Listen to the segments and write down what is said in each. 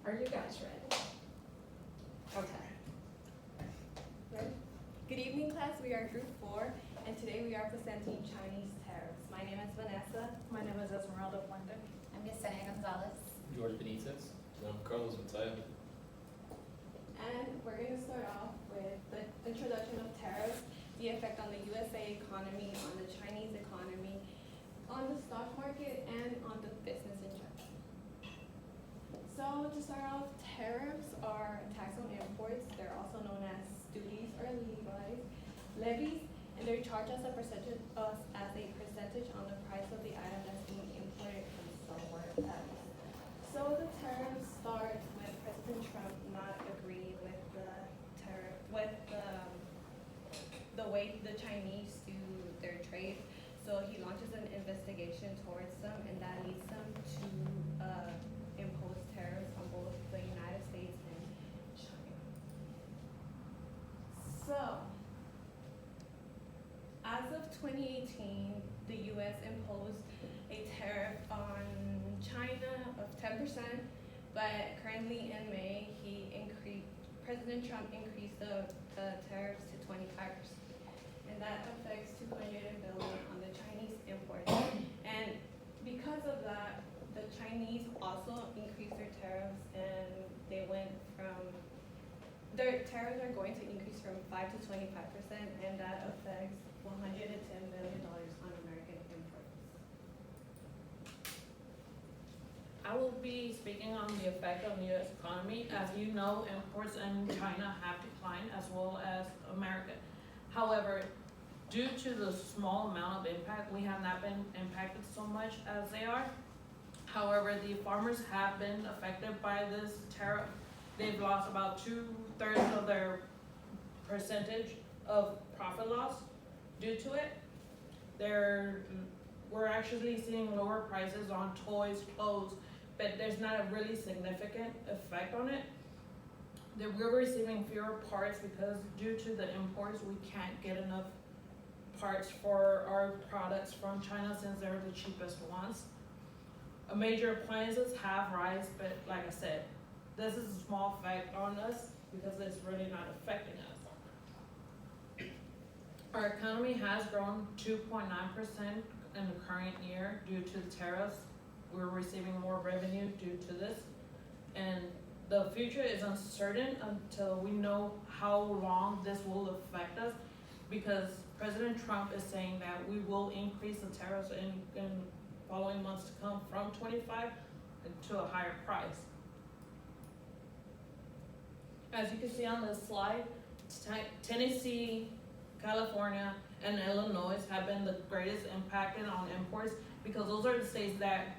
Are you guys ready? Okay. Ready? Good evening, class. We are Group 4, and today we are presenting Chinese tariffs. My name is Vanessa. My name is Esmeralda Puente. I'm Yesenia Gonzalez. George Benitez. And I'm Carlos Mateo. And we're going to start off with the introduction of tariffs, the effect on the USA economy, on the Chinese economy, on the stock market, and on the business in general. So to start off, tariffs are tax on imports. They're also known as duties or levies, and they're charged as a percentage on the price of the item that's being imported from somewhere else. So the tariffs start with President Trump not agreeing with the way the Chinese do their trade. So he launches an investigation towards them, and that leads them to impose tariffs on both the United States and China. So, as of 2018, the U.S. imposed a tariff on China of 10%, but currently in May, President Trump increased the tariffs to 25%. And that affects $200 billion on the Chinese imports. And because of that, the Chinese also increased their tariffs, and their tariffs are going to increase from 5 to 25%, and that affects $110 billion on American imports. I will be speaking on the effect on the U.S. economy. As you know, imports in China have declined as well as America. However, due to the small amount of impact, we have not been impacted so much as they are. However, the farmers have been affected by this tariff. They've lost about 2/3 of their percentage of profit loss due to it. We're actually seeing lower prices on toys, clothes, but there's not a really significant effect on it. We're receiving fewer parts because due to the imports, we can't get enough parts for our products from China since they're the cheapest ones. Major appliances have risen, but like I said, this is a small effect on us because it's really not affecting us. Our economy has grown 2.9% in the current year due to the tariffs. We're receiving more revenue due to this, and the future is uncertain until we know how long this will affect us, because President Trump is saying that we will increase the tariffs in following months to come from 25 to a higher price. As you can see on this slide, Tennessee, California, and Illinois have been the greatest impacted on imports because those are the states that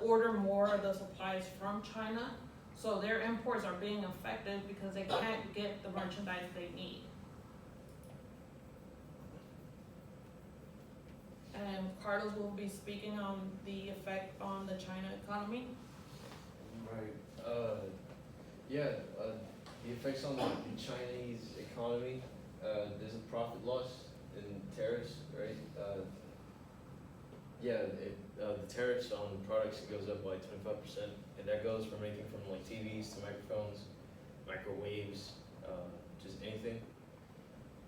order more of the supplies from China. So their imports are being affected because they can't get the merchandise they need. And Carlos will be speaking on the effect on the China economy. Right. The effects on the Chinese economy. There's a profit loss in tariffs, right? The tariffs on products goes up by 25%, and that goes from anything from like TVs to microphones, microwaves, just anything.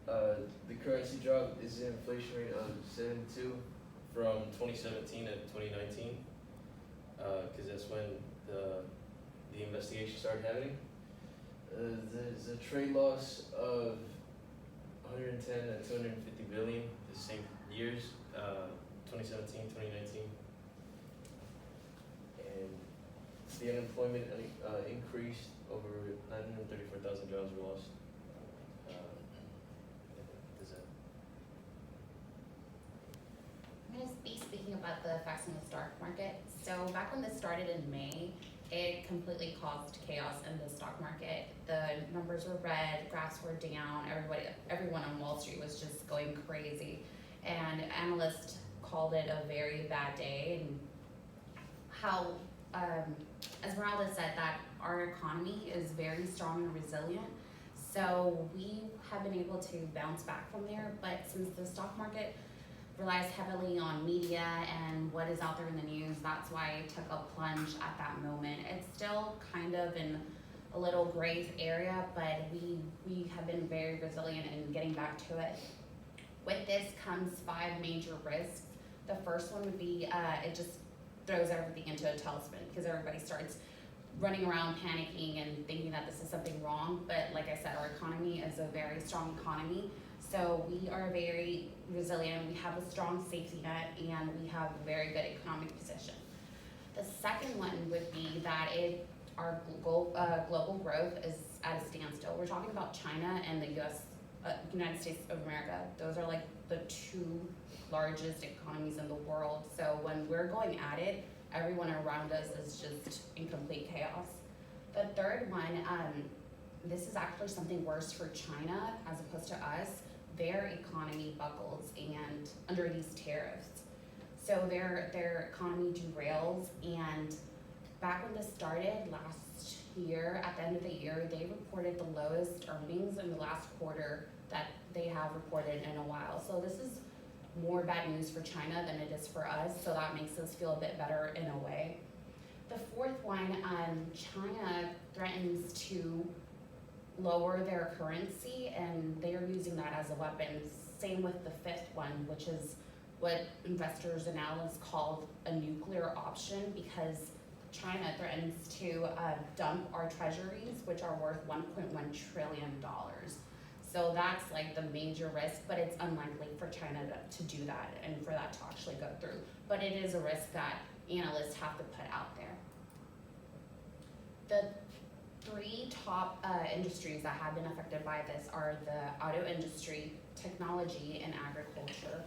The currency drop is an inflation rate of 7.2 from 2017 to 2019, because that's when the investigation started happening. There's a trade loss of 110 and 250 billion the same years, 2017, 2019. And the unemployment increased, over 934,000 jobs were lost. I'm going to be speaking about the effects on the stock market. So back when this started in May, it completely caused chaos in the stock market. The numbers were red, graphs were down, everyone on Wall Street was just going crazy. And analysts called it a very bad day, and how, Esmeralda said that our economy is very strong and resilient. So we have been able to bounce back from there, but since the stock market relies heavily on media and what is out there in the news. That's why it took a plunge at that moment. It's still kind of in a little gray area, but we have been very resilient in getting back to it. With this comes 5 major risks. The first one would be it just throws everything into a tailspin because everybody starts running around panicking and thinking that this is something wrong. But like I said, our economy is a very strong economy. So we are very resilient, we have a strong safety net, and we have a very good economic position. The second one would be that our global growth is at a standstill. We're talking about China and the United States of America. Those are like the 2 largest economies in the world. So when we're going at it, everyone around us is just in complete chaos. The third one, this is actually something worse for China as opposed to us. Their economy buckles and under these tariffs. So their economy derails, and back when this started last year, at the end of the year, they reported the lowest earnings in the last quarter that they have reported in a while. So this is more bad news for China than it is for us, so that makes us feel a bit better in a way. The fourth one, China threatens to lower their currency, and they are using that as a weapon. Same with the fifth one, which is what investors and analysts call a nuclear option, because China threatens to dump our treasuries, which are worth $1.1 trillion. So that's like the major risk, but it's unlikely for China to do that and for that to actually go through. But it is a risk that analysts have to put out there. The 3 top industries that have been affected by this are the auto industry, technology, and agriculture.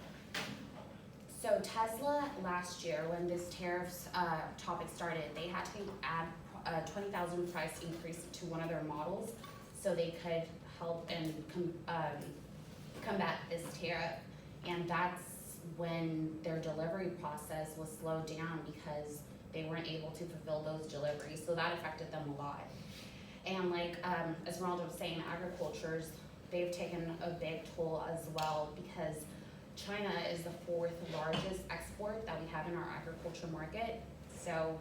So Tesla last year, when this tariffs topic started, they had to add a 20,000 price increase to one of their models so they could help and combat this tariff. And that's when their delivery process was slowed down because they weren't able to fulfill those deliveries. So that affected them a lot. And like Esmeralda was saying, they've taken a big toll as well, because China is the 4th largest export that we have in our agriculture market. So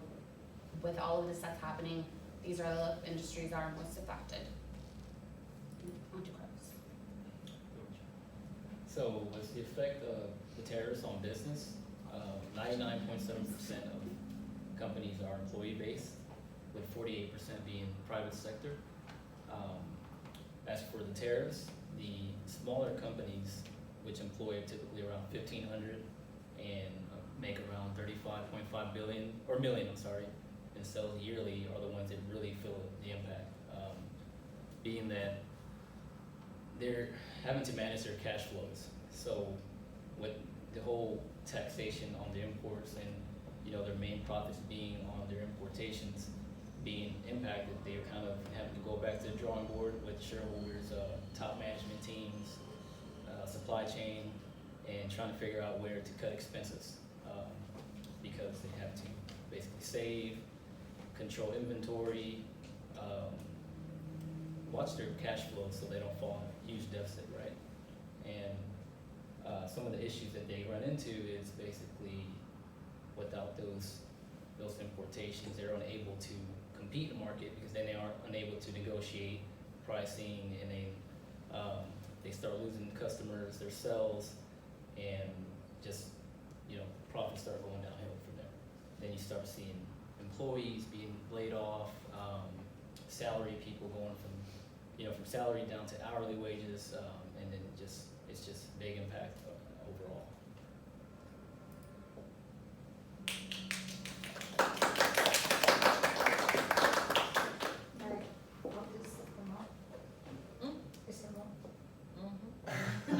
with all of this that's happening, these are the industries that are most affected. On to Chris. So what's the effect of the tariffs on business? 99.7% of companies are employee-based, with 48% being private sector. As for the tariffs, the smaller companies, which employ typically around 1,500 and make around 35.5 billion, or million, I'm sorry, in sales yearly, are the ones that really feel the impact. Being that they're having to manage their cash flows. So with the whole taxation on the imports and their main profits being on their importations being impacted, they're kind of having to go back to the drawing board with shareholders, top management teams, supply chain, and trying to figure out where to cut expenses, because they have to basically save, control inventory, watch their cash flow so they don't fall in a huge deficit, right? And some of the issues that they run into is basically without those importations, they're unable to compete in the market, because then they are unable to negotiate pricing, and they start losing customers, their sales, and just profits start going downhill from there. Then you start seeing employees being laid off, salary people going from salary down to hourly wages, and then it's just big impact overall. It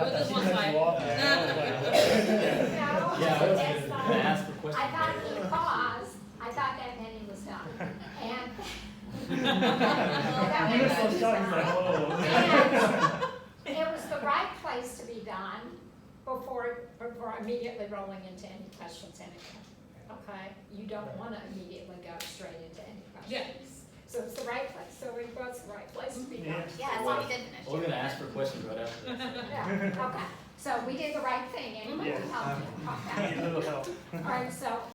was just one slide. I thought he paused, I thought that meant he was done. And. That meant he was done. And it was the right place to be done before immediately rolling into any questions anyway. Okay, you don't wanna immediately go straight into any Yeah. questions. So it's the right place, so it was the right place to be done. Yeah, that's why we did finish. We're gonna ask for questions right after this. Yeah, okay. So we did the right thing, anybody Yes. help me? Need a Okay. little help. All right, so